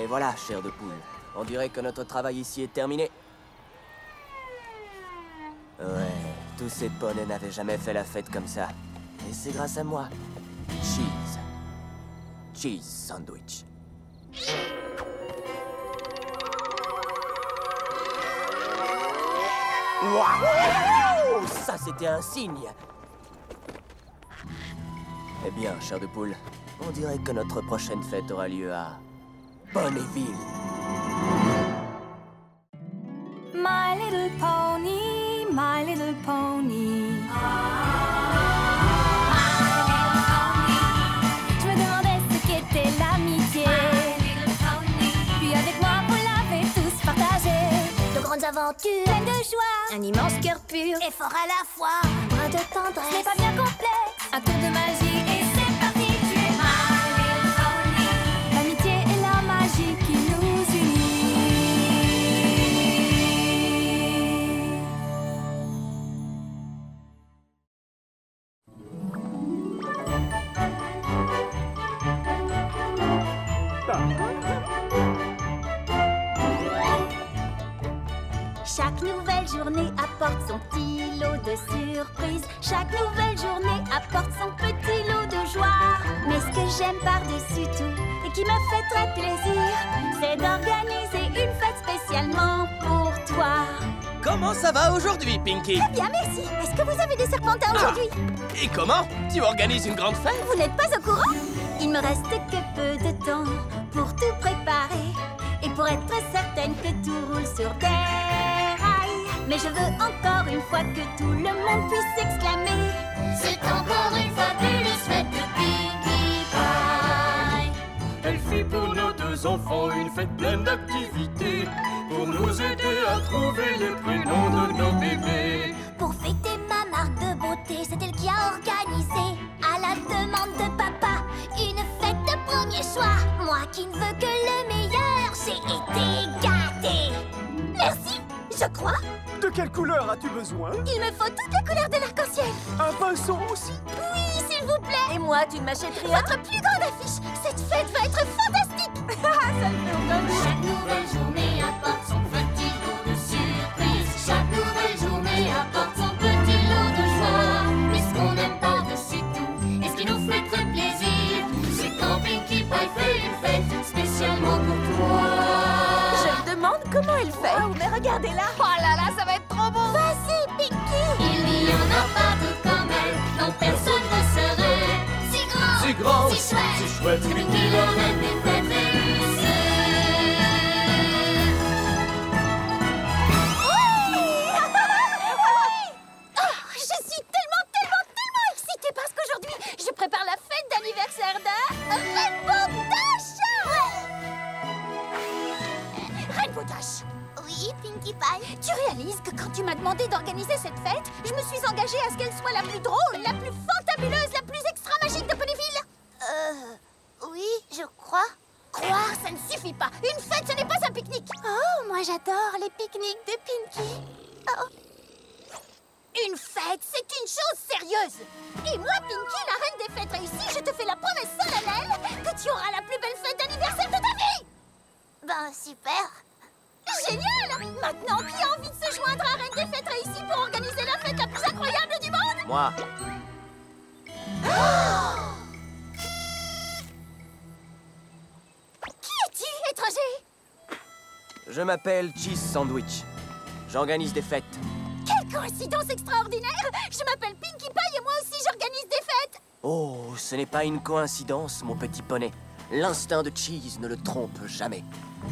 voilà, chair de poule. On dirait que notre travail ici est terminé. Ouais, tous ces poneys n'avaient jamais fait la fête comme ça. Et c'est grâce à moi. Cheese. Cheese sandwich. Waouh! Ça, c'était un signe. Eh bien, chair de poule, on dirait que notre prochaine fête aura lieu à Ponyville. My little pony, my little pony. Je me demandais ce qu'était l'amitié. Puis avec moi, vous l'avez tous partagé. De grandes aventures, Pleine de joie, un immense cœur pur, et fort à la fois. brin de Ce n'est tendresse. pas bien complexe, un tour de magie et c'est parti. Tu es my little pony. L'amitié et la magie qui nous unit. Chaque nouvelle journée apporte son petit lot de surprises. Chaque nouvelle journée apporte son petit lot de joie. Mais ce que j'aime par-dessus tout et qui me fait très plaisir, c'est d'organiser une fête spécialement pour toi. Comment ça va aujourd'hui, Pinky? Bien, merci. Est-ce que vous avez des serpentins aujourd'hui? Et comment? Tu organises une grande fête? Vous n'êtes pas au courant? Il me reste que peu de temps pour tout préparer et pour être certaine que tout roule sur des rails. Mais je veux encore une fois que tout le monde puisse exclamer: c'est encore une fabuleuse fête de Pinkie Pie. Elle fit pour nos deux enfants une fête pleine d'activités, pour nous aider à trouver les prénoms de nos bébés. Pour fêter ma marque de beauté, c'est elle qui a organisé, à la demande de papa, une fête de premier choix. Moi qui ne veux que le meilleur, j'ai été gâtée. Merci, je crois. De quelle couleur as-tu besoin? Il me faut toutes les couleurs de l'arc-en-ciel. Un pinceau aussi? Oui, s'il vous plaît. Et moi, tu ne m'achètes rien? Votre plus grande affiche. Cette fête va être fantastique. Ça me fait entendu. Chaque nouvelle journée apporte son petit lot de surprises. Chaque nouvelle journée apporte son petit lot de joie. Mais ce qu'on aime par-dessus tout, et ce qui nous fait très plaisir, c'est quand Pinkie Pie fait une fête spécialement pour toi. Je me demande comment elle fait. Oh, mais regardez-la. Oh là là, ça va être trop beau. Vas-y, Pinkie. Il n'y en a pas d'autre comme elle, non personne ne serait si grand, Si grand, si chouette, si chouette, Pinkie la reine des fêtes réussies. Je suis tellement excitée parce qu'aujourd'hui, je prépare la fête d'anniversaire de Rainbow Dash. Rainbow Dash. Oui, Pinkie Pie. Tu réalises que quand tu m'as demandé d'organiser cette fête, je me suis engagée à ce qu'elle soit la plus drôle, la plus fantabuleuse, la plus extra magique de Ponyville. Oui, je crois. Croire, ça ne suffit pas. Une fête, ce n'est pas un pique-nique. Oh, moi j'adore les pique-niques de Pinkie. Oh. Une fête, c'est une chose sérieuse. Et moi, Pinkie, la reine des fêtes réussies, je te fais la promesse solennelle que tu auras la plus belle fête d'anniversaire de ta vie. Ben, super. Génial! Maintenant, qui a envie de se joindre à Reine des Fêtes réussies pour organiser la fête la plus incroyable du monde? Moi. Qui es-tu, étranger? Je m'appelle Cheese Sandwich. J'organise des fêtes. Quelle coïncidence extraordinaire! Je m'appelle Pinkie Pie et moi aussi j'organise des fêtes! Oh, ce n'est pas une coïncidence, mon petit poney. L'instinct de Cheese ne le trompe jamais.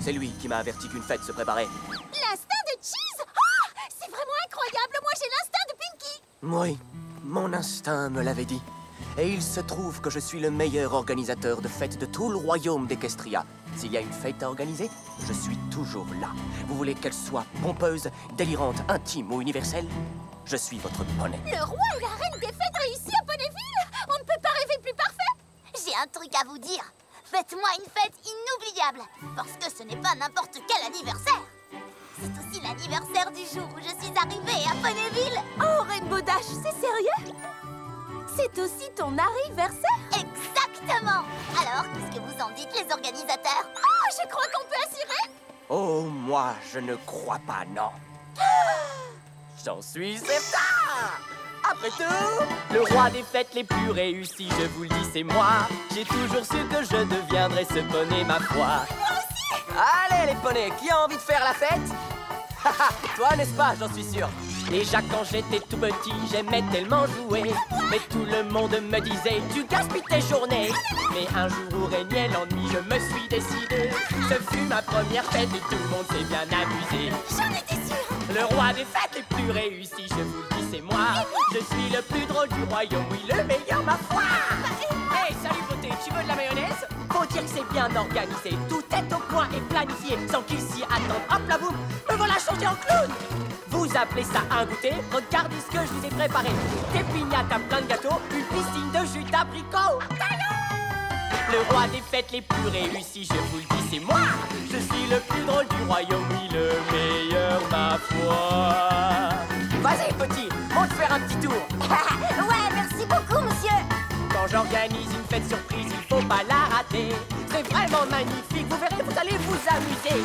C'est lui qui m'a averti qu'une fête se préparait. L'instinct de Cheese? Oh, c'est vraiment incroyable! Moi j'ai l'instinct de Pinkie! Oui, mon instinct me l'avait dit. Et il se trouve que je suis le meilleur organisateur de fêtes de tout le royaume d'Equestria. S'il y a une fête à organiser, je suis toujours là. Vous voulez qu'elle soit pompeuse, délirante, intime ou universelle? Je suis votre poney. Le roi et la reine des fêtes réussies à Ponyville! On ne peut pas rêver plus parfait! J'ai un truc à vous dire. Faites-moi une fête inoubliable, parce que ce n'est pas n'importe quel anniversaire. C'est aussi l'anniversaire du jour où je suis arrivée à Ponyville. Oh, Rainbow Dash, c'est sérieux? C'est aussi ton anniversaire? Exactement. Exactement. Alors, qu'est-ce que vous en dites, les organisateurs? Oh, je crois qu'on peut assurer. Oh, moi, je ne crois pas, non. J'en suis certain. Après tout, le roi des fêtes les plus réussies, je vous le dis, c'est moi. J'ai toujours su que je deviendrais ce poney, ma foi. Moi aussi. Allez, les poneys, qui a envie de faire la fête? Toi, n'est-ce pas, j'en suis sûr. Déjà quand j'étais tout petit, j'aimais tellement jouer. Mais tout le monde me disait, tu gaspilles tes journées. Mais un jour où régnait l'ennui, je me suis décidé. Ce fut ma première fête et tout le monde s'est bien amusé. J'en étais sûre. Le roi des fêtes les plus réussis, je vous le dis, c'est moi. Je suis le plus drôle du royaume, oui, le meilleur, ma foi. Hey, salut beauté, tu veux de la mayonnaise? Faut dire que c'est bien organisé, tout est au point et planifié, sans qu'il s'y attende. Hop la boum, me voilà changé en clown. Vous appelez ça un goûter? Regardez ce que je vous ai préparé. Des pignates à plein de gâteaux, une piscine de jus d'abricot. Le roi des fêtes les plus réussis, je vous le dis, c'est moi. Je suis le plus drôle du royaume, oui, le meilleur, ma foi. Vas-y, petit, monte faire un petit tour. Ouais, merci beaucoup, monsieur. Quand j'organise une fête surprise, il faut pas la rater. C'est vraiment magnifique, vous verrez, vous allez vous amuser.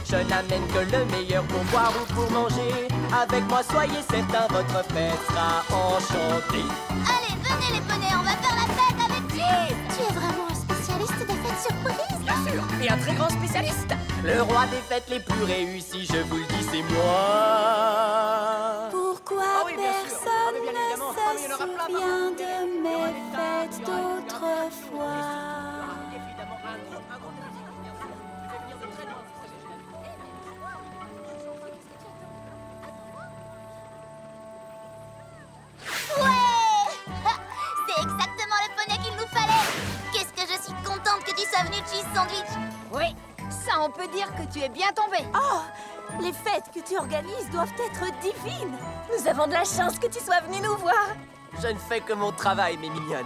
Je n'amène que le meilleur pour boire ou pour manger. Avec moi, soyez certains, votre fête sera enchantée. Allez, venez les poneys, on va faire la fête avec Cheese. Tu es vraiment un spécialiste des fêtes surprises. Bien sûr, et un très grand spécialiste. Le roi des fêtes les plus réussis, je vous le dis, c'est moi. Pourquoi Ah oui, bien sûr. personne Ah, mais bien évidemment. Ah, mais il y en aura ne plein, se souvient de mes fêtes d'autrefois? Évidemment, un gros Ouais. C'est exactement le poney qu'il nous fallait. Qu'est-ce que je suis contente que tu sois venu, Cheese Sandwich. Oui, ça on peut dire que tu es bien tombé. Oh, les fêtes que tu organises doivent être divines. Nous avons de la chance que tu sois venu nous voir. Je ne fais que mon travail, mes mignonnes.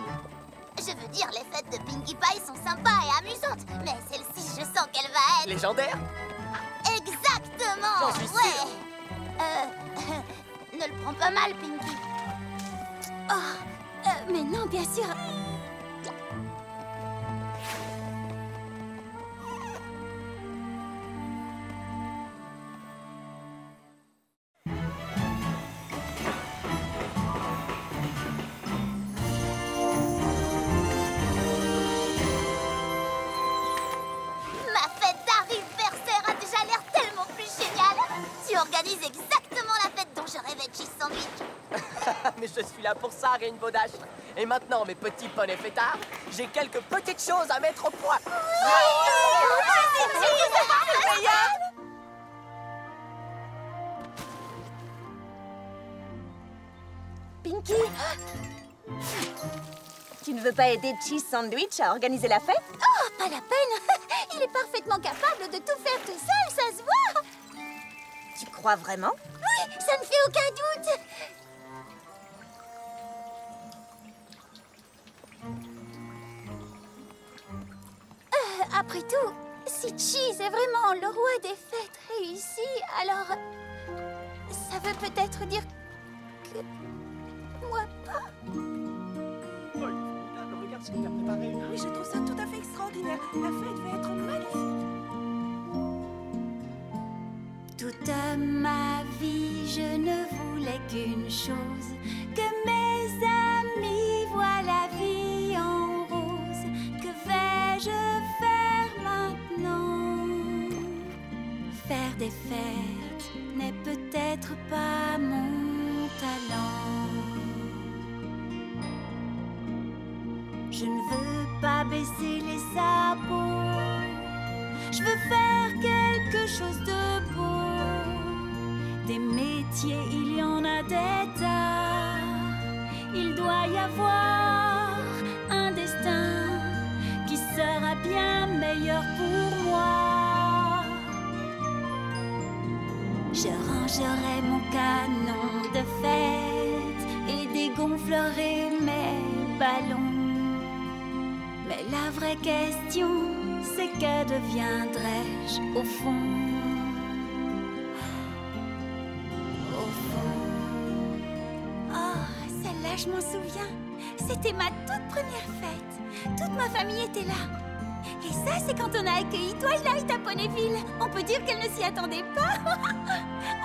Je veux dire, les fêtes de Pinkie Pie sont sympas et amusantes, mais celle-ci, je sens qu'elle va être... Légendaire? Exactement. J'en suis ouais. sûre. Ne le prends pas mal, Pinkie. Oh, mais non, bien sûr. Ma fête d'anniversaire a déjà l'air tellement plus géniale. Tu organises exactement la fête dont je rêvais, Cheese Sandwich. Mais je suis là pour ça, Rainbow Dash. Et maintenant, mes petits poneys fêtards, j'ai quelques petites choses à mettre au point. Pinky, tu ne veux pas aider Cheese Sandwich à organiser la fête? Oh, pas la peine. Il est parfaitement capable de tout faire tout seul, ça se voit. Tu crois vraiment? Oui, ça ne fait aucun doute. Après tout, si Cheese est vraiment le roi des fêtes réussi, alors ça veut peut-être dire que moi pas. Regarde ce qu'il a préparé. Oui, je trouve ça tout à fait extraordinaire. La fête va être magnifique. Toute ma vie, je ne voulais qu'une chose, que mes amis voient la vie en rose. Que vais-je faire maintenant? Faire des fêtes n'est peut-être pas mon talent. Je ne veux pas baisser les sabots. Je veux faire quelque chose de beau. Des métiers, il y en a des tas. Il doit y avoir un destin qui sera bien meilleur pour moi. Je rangerai mon canon de fête et dégonflerai mes ballons. Mais la vraie question, c'est que deviendrai-je au fond? Au fond. Oh, celle-là, je m'en souviens. C'était ma toute première fête. Toute ma famille était là. Et ça, c'est quand on a accueilli Twilight à Ponyville. On peut dire qu'elle ne s'y attendait pas.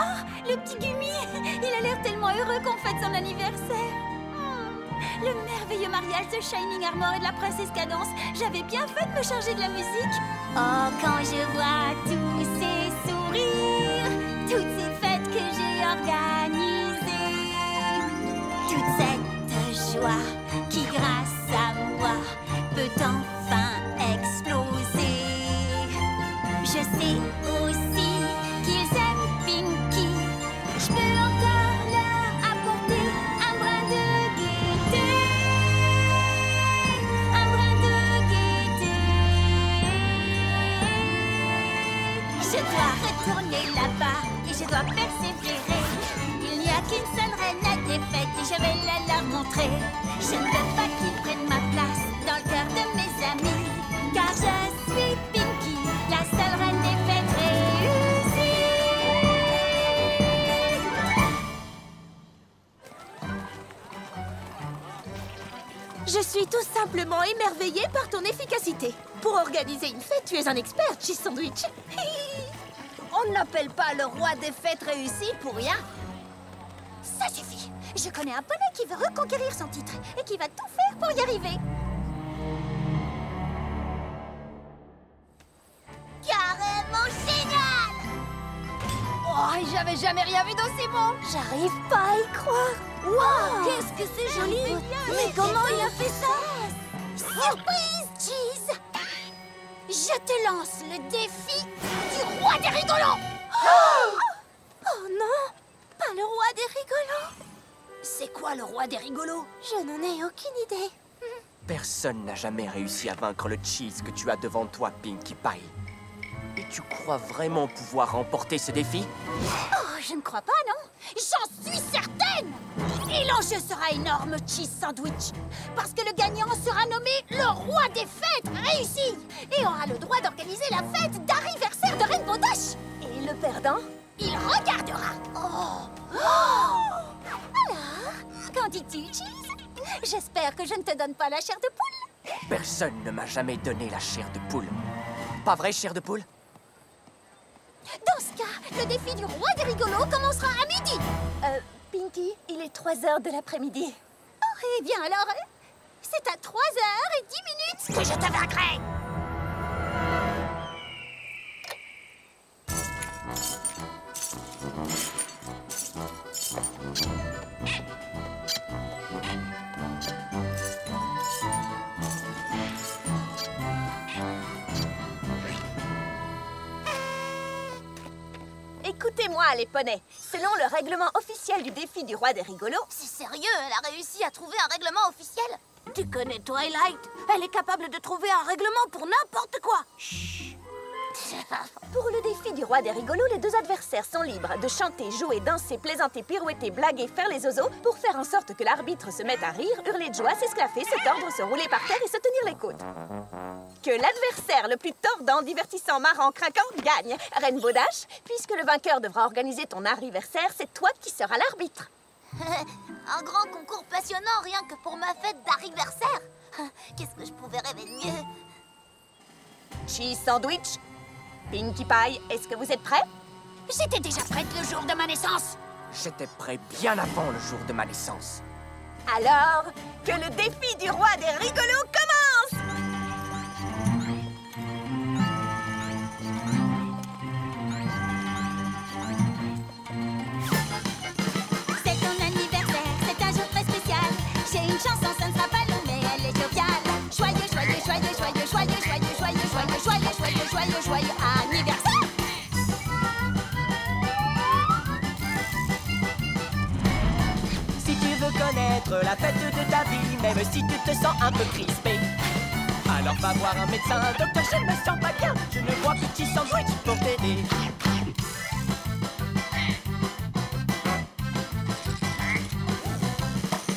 Oh, le petit Gumi, il a l'air tellement heureux qu'on fête son anniversaire. Le merveilleux mariage de Shining Armor et de la princesse Cadence. J'avais bien fait de me charger de la musique. Oh, quand je vois tous ces sourires, toutes ces fêtes que j'ai organisées, toute cette joie qui, grâce à moi, peut enfin exploser. Je sais aussi qu'ils aiment Pinky. Je peux encore leur apporter un brin de gaieté. Un brin de gaieté. Je dois retourner là-bas et je dois persévérer. Il n'y a qu'une seule reine à défaite et je vais la leur montrer. Je ne veux pas qu'ils prennent ma place dans le cœur de mes amis, car je suis Pinky, la seule reine des fêtes réussie. Je suis tout simplement émerveillée par ton efficacité. Pour organiser une fête, tu es un expert, Cheese Sandwich. On n'appelle pas le roi des fêtes réussies pour rien. Ça suffit. Je connais un poney qui veut reconquérir son titre et qui va tout faire pour y arriver. Carrément génial! Oh, j'avais jamais rien vu d'aussi bon. J'arrive pas à y croire. Wow! Qu'est-ce que c'est joli! Mais comment il a fait ça? Surprise, Cheese! Je te lance le défi du roi des rigolos! Oh non! Pas le roi des rigolos! C'est quoi le roi des rigolos? Je n'en ai aucune idée. Personne n'a jamais réussi à vaincre le cheese que tu as devant toi, Pinkie Pie. Et tu crois vraiment pouvoir remporter ce défi? Oh, je ne crois pas, non? J'en suis certaine! Et l'enjeu sera énorme, Cheese Sandwich. Parce que le gagnant sera nommé le roi des fêtes réussi. Et aura le droit d'organiser la fête d'anniversaire de Rainbow Dash. Et le perdant? Il regardera. Oh! Alors, qu'en dis-tu, Cheese? J'espère que je ne te donne pas la chair de poule. Personne ne m'a jamais donné la chair de poule. Pas vrai, chair de poule? Dans ce cas, le défi du roi des rigolos commencera à midi. Pinky, il est 3h de l'après-midi. Oh, eh bien alors, c'est à 3h10 que je te vaincrai. Écoutez-moi, les poneys. Selon le règlement officiel du défi du roi des rigolos... C'est sérieux, elle a réussi à trouver un règlement officiel? Tu connais Twilight? Elle est capable de trouver un règlement pour n'importe quoi. Chut. Pour le défi du roi des rigolos, les deux adversaires sont libres de chanter, jouer, danser, plaisanter, pirouetter, blaguer, faire les ozos pour faire en sorte que l'arbitre se mette à rire, hurler de joie, s'esclaffer, se tordre, se rouler par terre et se tenir les côtes. Que l'adversaire le plus tordant, divertissant, marrant, craquant gagne. Rainbow Dash, puisque le vainqueur devra organiser ton anniversaire, c'est toi qui seras l'arbitre. Un grand concours passionnant rien que pour ma fête d'anniversaire. Qu'est-ce que je pouvais rêver de mieux? Cheese Sandwich, Pinkie Pie, est-ce que vous êtes prêts? J'étais déjà prête le jour de ma naissance. J'étais prêt bien avant le jour de ma naissance. Alors, que le défi du roi des rigolos commence! C'est ton anniversaire, c'est un jour très spécial. J'ai une chanson, ça ne sera pas long, mais elle est joviale. Joyeux, joyeux, joyeux, joyeux, joyeux, joyeux, joyeux, joyeux, joyeux, joyeux, joyeux, joyeux anniversaire! Si tu veux connaître la fête de ta vie, même si tu te sens un peu crispé, alors va voir un médecin. Docteur, je ne me sens pas bien, je ne vois que Cheese Sandwich pour t'aider.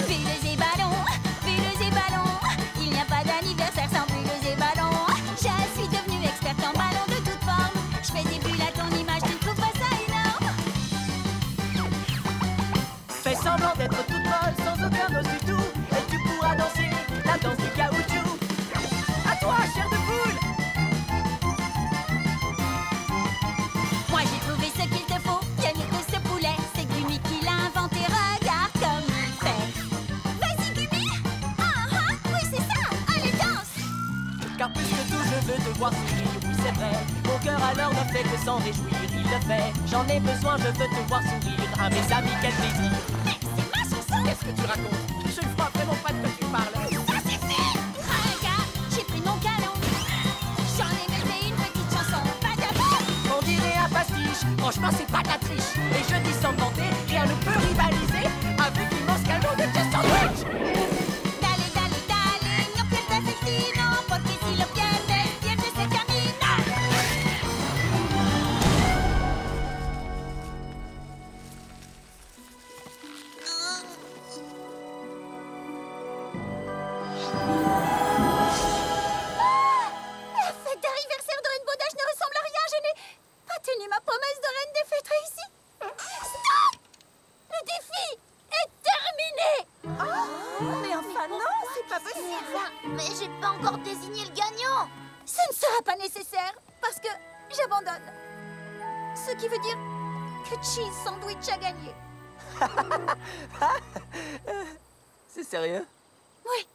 Bulles et ballons, il n'y a pas d'anniversaire sans bulles et ballons. Je suis devenue experte en ballons de toute forme. Je fais des bulles à ton image, tu ne trouves pas ça énorme? Fais semblant d'être toute molle, sans aucun os du tout. voir sourire, oui c'est vrai. Mon cœur alors ne fait que s'en réjouir, il le fait. J'en ai besoin, je veux te voir sourire. À mes amis, quel plaisir. Mais c'est ma chanson! Qu'est-ce que tu racontes? Je ne crois vraiment pas de quoi tu parles. Ça c'est fait! Regarde, j'ai pris mon canon. J'en ai même fait une petite chanson, pas d'abord! On dirait un pastiche, franchement c'est pas de la triche. Et je dis sans vanter, rien ne peut rivaliser avec l'immense canon de Chess Sandwich. Dale, dale, dale, no pierdas el tino, porque si lo pierdes, pierdes el camino. La fête d'anniversaire de Rainbow Dash ne ressemble à rien. Je n'ai pas tenu ma promesse de reine des fêtes réussie. Stop! Le défi est terminé. Mais enfin, non, c'est pas possible. Mais j'ai pas encore désigné le gagnant. Ce ne sera pas nécessaire parce que j'abandonne. Ce qui veut dire que Cheese Sandwich a gagné. C'est sérieux? Oui,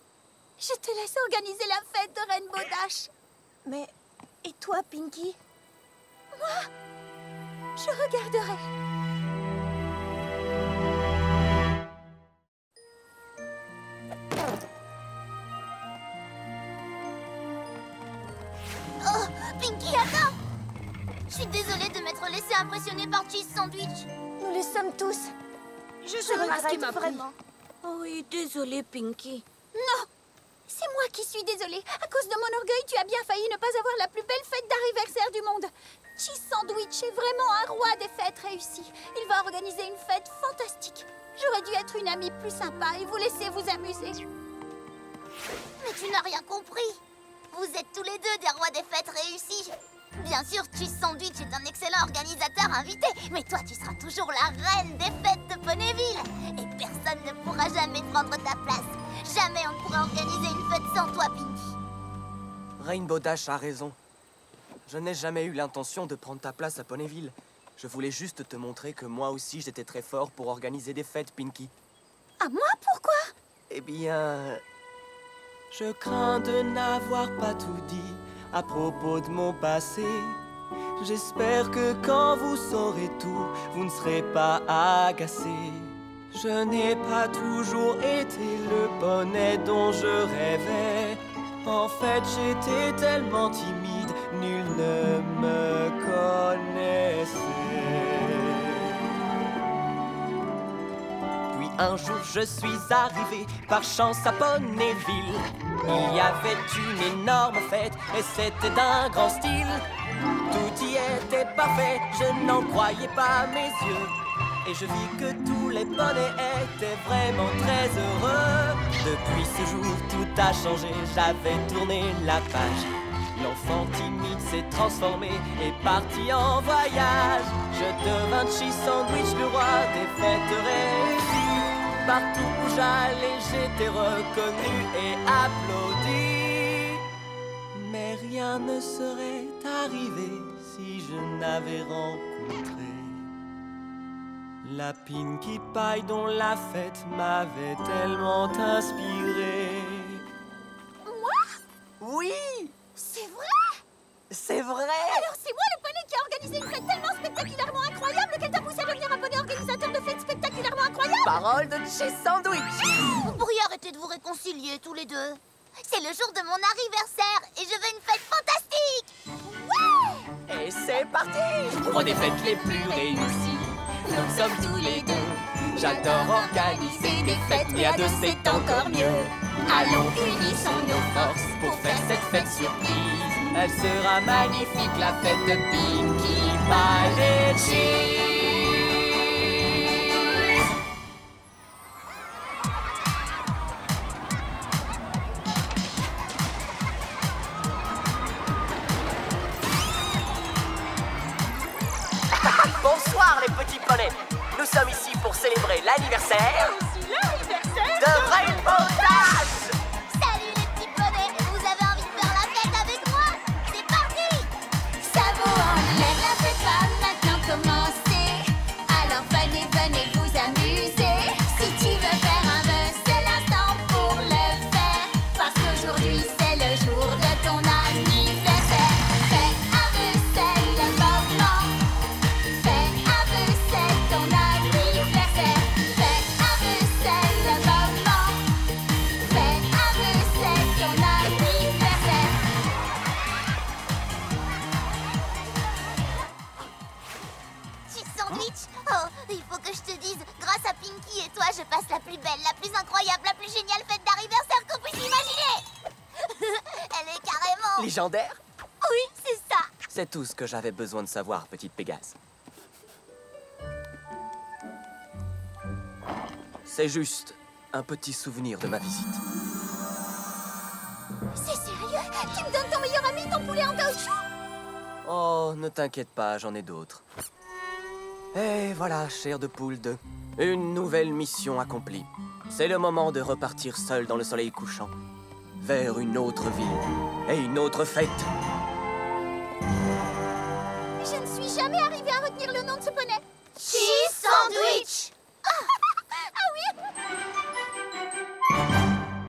je te laisse organiser la fête de Rainbow Dash. Mais, et toi, Pinky? Moi, je regarderai. Oh, Pinky, attends! Je suis désolée de m'être laissée impressionner par Cheese Sandwich. Nous le sommes tous. Je regrette vraiment. Oh oui, désolée, Pinky. Non, c'est moi qui suis désolée. À cause de mon orgueil, tu as bien failli ne pas avoir la plus belle fête d'anniversaire du monde. Cheese Sandwich est vraiment un roi des fêtes réussies. Il va organiser une fête fantastique. J'aurais dû être une amie plus sympa et vous laisser vous amuser. Mais tu n'as rien compris. Vous êtes tous les deux des rois des fêtes réussies. Bien sûr, Cheese Sandwich est un excellent organisateur invité, mais toi, tu seras toujours la reine des fêtes de Ponyville. Et personne ne pourra jamais prendre ta place. Jamais on ne pourra organiser une fête sans toi, Pinky. Rainbow Dash a raison. Je n'ai jamais eu l'intention de prendre ta place à Ponyville. Je voulais juste te montrer que moi aussi j'étais très fort pour organiser des fêtes, Pinky. À moi, pourquoi? Eh bien... Je crains de n'avoir pas tout dit à propos de mon passé. J'espère que quand vous saurez tout, vous ne serez pas agacés. Je n'ai pas toujours été le bonnet dont je rêvais. En fait, j'étais tellement timide, nul ne me connaissait. Puis un jour, je suis arrivé par chance à Ponyville. Il y avait une énorme fête et c'était d'un grand style. Tout y était parfait, je n'en croyais pas mes yeux. Et je vis que tous les poneys étaient vraiment très heureux. Depuis ce jour, tout a changé, j'avais tourné la page. L'enfant timide s'est transformé et parti en voyage. Je devins Cheese Sandwich, le roi des fêtes réussies. Partout où j'allais, j'étais reconnu et applaudi. Mais rien ne serait arrivé si je n'avais rencontré la Pinkie Pie dont la fête m'avait tellement inspiré. Moi? Oui! C'est vrai? C'est vrai! Alors c'est moi le poney qui a organisé une fête tellement spectaculairement incroyable qu'elle t'a poussé à devenir un poney organisateur de fêtes spectaculairement incroyables? Parole de Cheese Sandwich! Vous pourriez arrêter de vous réconcilier tous les deux. C'est le jour de mon anniversaire et je veux une fête fantastique! Ouais! Et c'est parti! Pour des fêtes les plus réussies, nous sommes tous les deux. J'adore organiser des fêtes, mais à deux c'est encore mieux. Allons, unissons nos forces pour faire cette fête surprise. Elle sera magnifique, la fête de Pinkie Pie et Cheese. Bonsoir les petits poneys! Nous sommes ici pour célébrer l'anniversaire de Rainbow Dash! Salut les petits poneys! Vous avez envie de faire la fête avec moi? C'est parti! Ça vaut en l'air, la fête va maintenant commencer. Alors venez, venez vous amuser. Si tu veux faire un buzz, c'est l'instant pour le faire. Parce qu'aujourd'hui c'est le jour de ton anniversaire. la plus incroyable, la plus géniale fête d'anniversaire qu'on puisse imaginer. Elle est carrément... Légendaire? Oui, c'est ça. C'est tout ce que j'avais besoin de savoir, petite Pégase. C'est juste un petit souvenir de ma visite. C'est sérieux? Tu me donnes ton meilleur ami, ton poulet en caoutchouc? Oh, ne t'inquiète pas, j'en ai d'autres. Et voilà, chair de poule 2. Une nouvelle mission accomplie. C'est le moment de repartir seul dans le soleil couchant. Vers une autre ville et une autre fête. Je ne suis jamais arrivée à retenir le nom de ce poney. Cheese Sandwich.